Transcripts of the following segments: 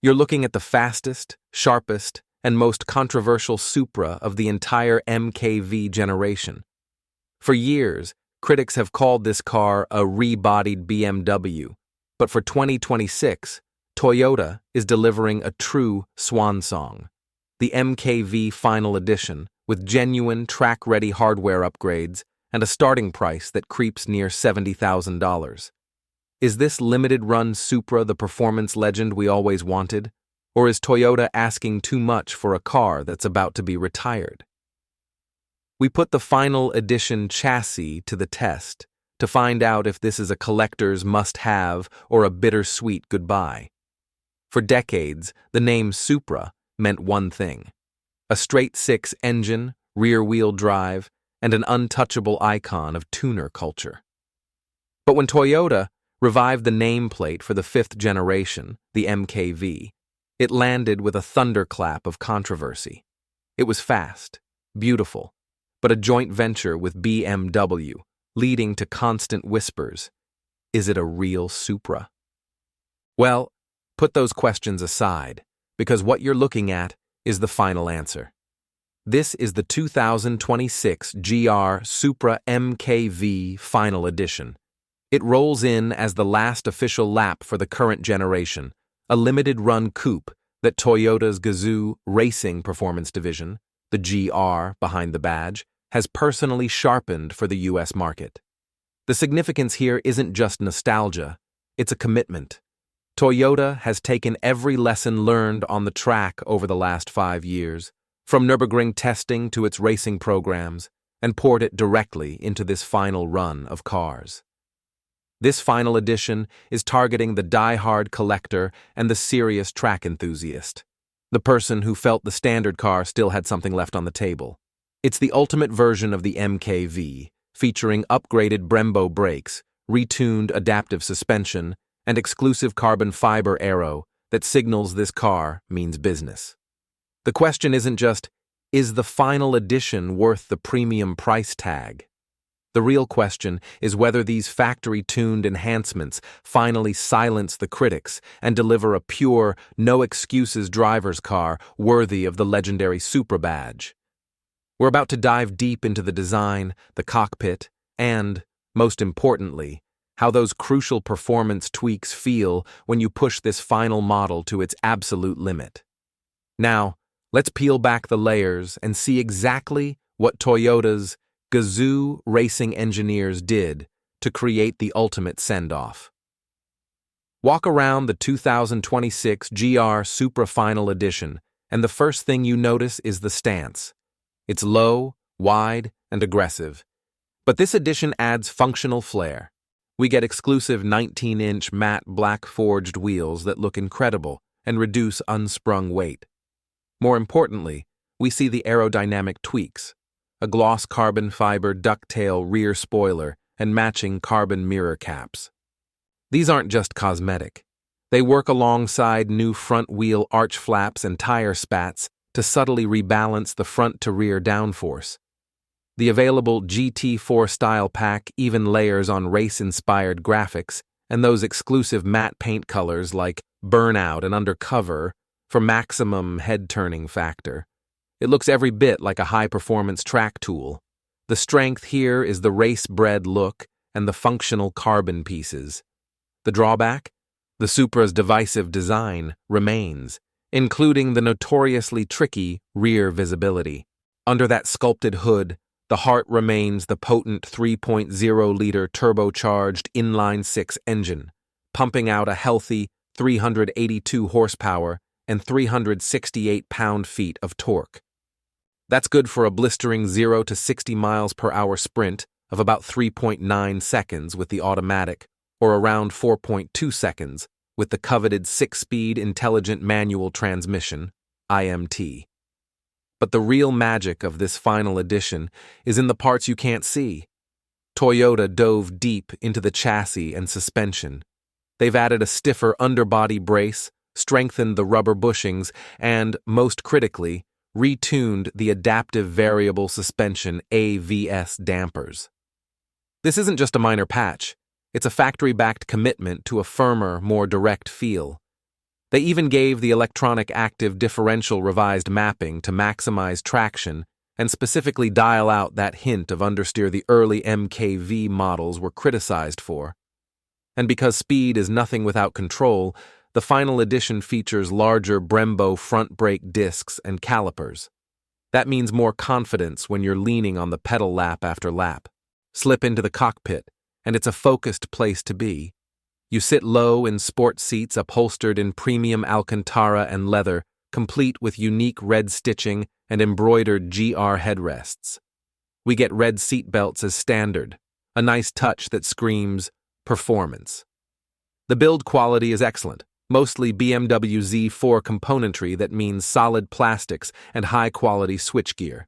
You're looking at the fastest, sharpest, and most controversial Supra of the entire MkV generation. For years, critics have called this car a rebodied BMW, but for 2026, Toyota is delivering a true swan song. The MkV Final Edition, with genuine track-ready hardware upgrades and a starting price that creeps near $70,000. Is this limited-run Supra the performance legend we always wanted? Or is Toyota asking too much for a car that's about to be retired? We put the Final Edition chassis to the test to find out if this is a collector's must-have or a bittersweet goodbye. For decades, the name Supra meant one thing: a straight-six engine, rear-wheel drive, and an untouchable icon of tuner culture. But when Toyota revived the nameplate for the fifth generation, the MkV, it landed with a thunderclap of controversy. It was fast, beautiful, but a joint venture with BMW, leading to constant whispers. Is it a real Supra? Well, put those questions aside, because what you're looking at is the final answer. This is the 2026 GR Supra MkV Final Edition. It rolls in as the last official lap for the current generation, a limited-run coupe that Toyota's Gazoo Racing Performance Division, the GR behind the badge, has personally sharpened for the U.S. market. The significance here isn't just nostalgia, it's a commitment. Toyota has taken every lesson learned on the track over the last 5 years, from Nürburgring testing to its racing programs, and poured it directly into this final run of cars. This final edition is targeting the die-hard collector and the serious track enthusiast, the person who felt the standard car still had something left on the table. It's the ultimate version of the MkV, featuring upgraded Brembo brakes, retuned adaptive suspension, and exclusive carbon fiber aero that signals this car means business. The question isn't just, is the final edition worth the premium price tag? The real question is whether these factory-tuned enhancements finally silence the critics and deliver a pure, no-excuses driver's car worthy of the legendary Supra badge. We're about to dive deep into the design, the cockpit, and, most importantly, how those crucial performance tweaks feel when you push this final model to its absolute limit. Now, let's peel back the layers and see exactly what Toyota's Gazoo Racing engineers did to create the ultimate send-off. Walk around the 2026 GR Supra Final Edition, and the first thing you notice is the stance. It's low, wide, and aggressive. But this edition adds functional flair. We get exclusive 19-inch matte black forged wheels that look incredible and reduce unsprung weight. More importantly, we see the aerodynamic tweaks: a gloss carbon fiber ducktail rear spoiler and matching carbon mirror caps. These aren't just cosmetic. They work alongside new front wheel arch flaps and tire spats to subtly rebalance the front-to-rear downforce. The available GT4 style pack even layers on race-inspired graphics and those exclusive matte paint colors like Burnout and Undercover for maximum head-turning factor. It looks every bit like a high-performance track tool. The strength here is the race-bred look and the functional carbon pieces. The drawback? The Supra's divisive design remains, including the notoriously tricky rear visibility. Under that sculpted hood, the heart remains the potent 3.0-liter turbocharged inline-six engine, pumping out a healthy 382 horsepower and 368 pound-feet of torque. That's good for a blistering 0 to 60 miles per hour sprint of about 3.9 seconds with the automatic, or around 4.2 seconds with the coveted 6-speed intelligent manual transmission, IMT. But the real magic of this final edition is in the parts you can't see. Toyota dove deep into the chassis and suspension. They've added a stiffer underbody brace, strengthened the rubber bushings, and, most critically, retuned the adaptive variable suspension AVS dampers. This isn't just a minor patch. It's a factory-backed commitment to a firmer, more direct feel. They even gave the electronic active differential revised mapping to maximize traction and specifically dial out that hint of understeer the early MkV models were criticized for. And because speed is nothing without control, the final edition features larger Brembo front brake discs and calipers. That means more confidence when you're leaning on the pedal lap after lap. Slip into the cockpit, and it's a focused place to be. You sit low in sports seats upholstered in premium Alcantara and leather, complete with unique red stitching and embroidered GR headrests. We get red seat belts as standard, a nice touch that screams performance. The build quality is excellent, mostly BMW Z4 componentry that means solid plastics and high-quality switchgear.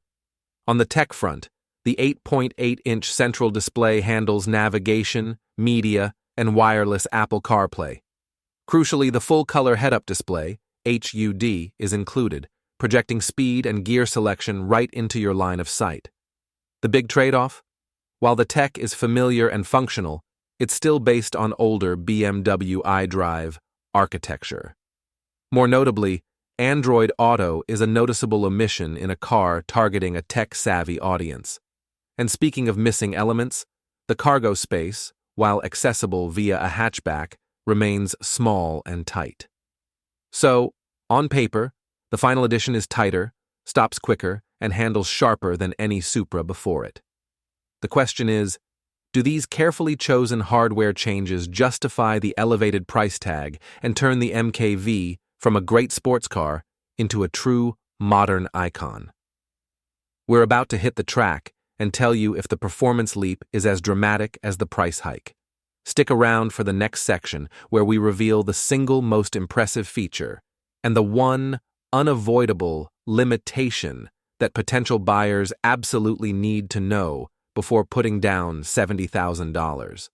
On the tech front, the 8.8-inch central display handles navigation, media, and wireless Apple CarPlay. Crucially, the full-color head-up display, HUD, is included, projecting speed and gear selection right into your line of sight. The big trade-off? While the tech is familiar and functional, it's still based on older BMW iDrive architecture. More notably, Android Auto is a noticeable omission in a car targeting a tech-savvy audience. And speaking of missing elements, the cargo space, while accessible via a hatchback, remains small and tight. So, on paper, the final edition is tighter, stops quicker, and handles sharper than any Supra before it. The question is, do these carefully chosen hardware changes justify the elevated price tag and turn the MkV from a great sports car into a true modern icon? We're about to hit the track and tell you if the performance leap is as dramatic as the price hike. Stick around for the next section where we reveal the single most impressive feature and the one unavoidable limitation that potential buyers absolutely need to know before putting down $70,000.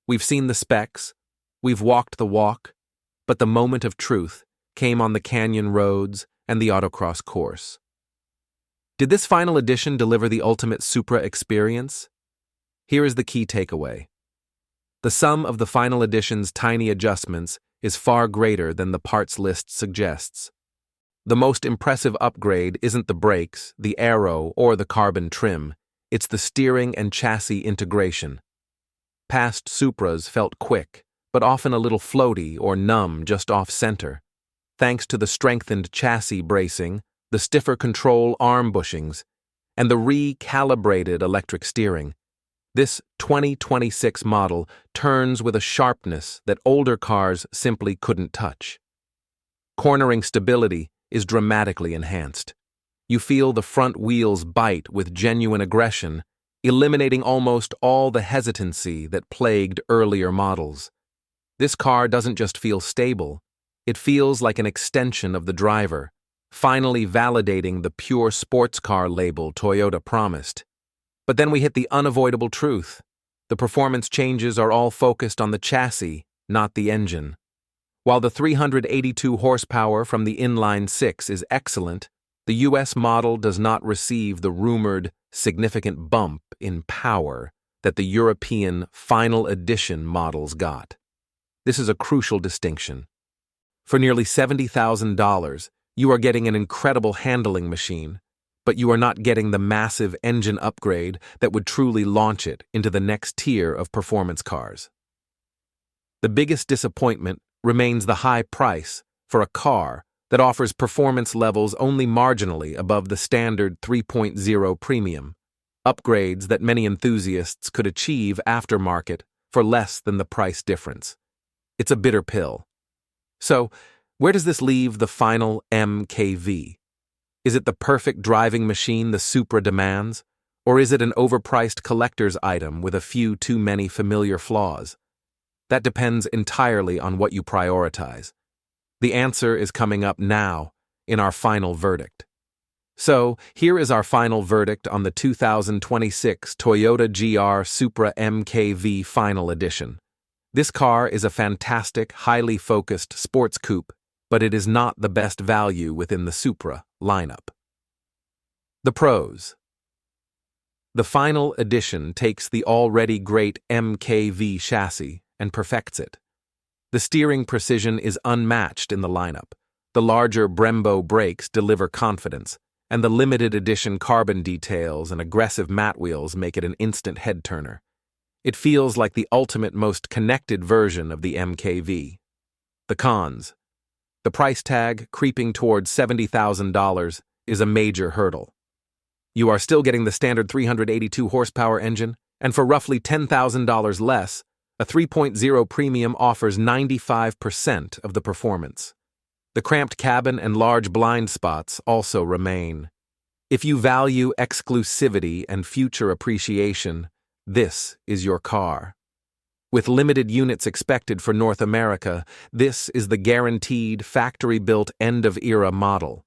We've seen the specs, we've walked the walk, but the moment of truth came on the canyon roads and the autocross course. Did this final edition deliver the ultimate Supra experience? Here is the key takeaway. The sum of the final edition's tiny adjustments is far greater than the parts list suggests. The most impressive upgrade isn't the brakes, the aero, or the carbon trim. It's the steering and chassis integration. Past Supras felt quick, but often a little floaty or numb just off-center. Thanks to the strengthened chassis bracing, the stiffer control arm bushings, and the recalibrated electric steering, this 2026 model turns with a sharpness that older cars simply couldn't touch. Cornering stability is dramatically enhanced. You feel the front wheels bite with genuine aggression, eliminating almost all the hesitancy that plagued earlier models. This car doesn't just feel stable, it feels like an extension of the driver, finally validating the pure sports car label Toyota promised. But then we hit the unavoidable truth. The performance changes are all focused on the chassis, not the engine. While the 382 horsepower from the inline-six is excellent, the US model does not receive the rumored significant bump in power that the European final edition models got. This is a crucial distinction. For nearly $70,000, you are getting an incredible handling machine, but you are not getting the massive engine upgrade that would truly launch it into the next tier of performance cars. The biggest disappointment remains the high price for a car that offers performance levels only marginally above the standard 3.0 premium, upgrades that many enthusiasts could achieve aftermarket for less than the price difference. It's a bitter pill. So, where does this leave the final MkV? Is it the perfect driving machine the Supra demands, or is it an overpriced collector's item with a few too many familiar flaws? That depends entirely on what you prioritize. The answer is coming up now in our final verdict. So, here is our final verdict on the 2026 Toyota GR Supra MkV Final Edition. This car is a fantastic, highly focused sports coupe, but it is not the best value within the Supra lineup. The pros. The final edition takes the already great MkV chassis and perfects it. The steering precision is unmatched in the lineup. The larger Brembo brakes deliver confidence, and the limited edition carbon details and aggressive matte wheels make it an instant head-turner. It feels like the ultimate, most connected version of the MkV. The cons. The price tag, creeping towards $70,000, is a major hurdle. You are still getting the standard 382 horsepower engine, and for roughly $10,000 less, a 3.0 Premium offers 95% of the performance. The cramped cabin and large blind spots also remain. If you value exclusivity and future appreciation, this is your car. With limited units expected for North America, this is the guaranteed, factory-built, end-of-era model.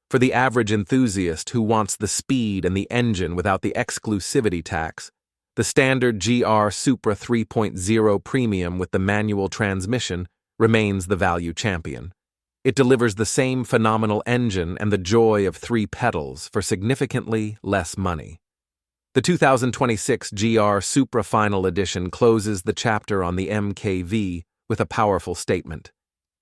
For the average enthusiast who wants the speed and the engine without the exclusivity tax, the standard GR Supra 3.0 Premium with the manual transmission remains the value champion. It delivers the same phenomenal engine and the joy of 3 pedals for significantly less money. The 2026 GR Supra Final Edition closes the chapter on the MkV with a powerful statement.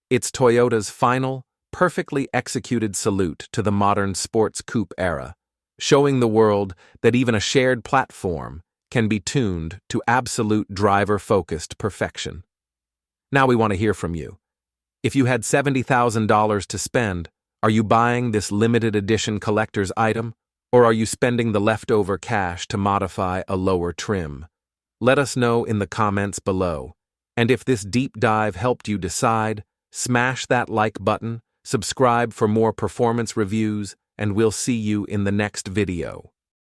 It's Toyota's final, perfectly executed salute to the modern sports coupe era, showing the world that even a shared platform can be tuned to absolute driver-focused perfection. Now we want to hear from you. If you had $70,000 to spend, are you buying this limited edition collector's item? Or are you spending the leftover cash to modify a lower trim? Let us know in the comments below. And if this deep dive helped you decide, smash that like button, subscribe for more performance reviews, and we'll see you in the next video.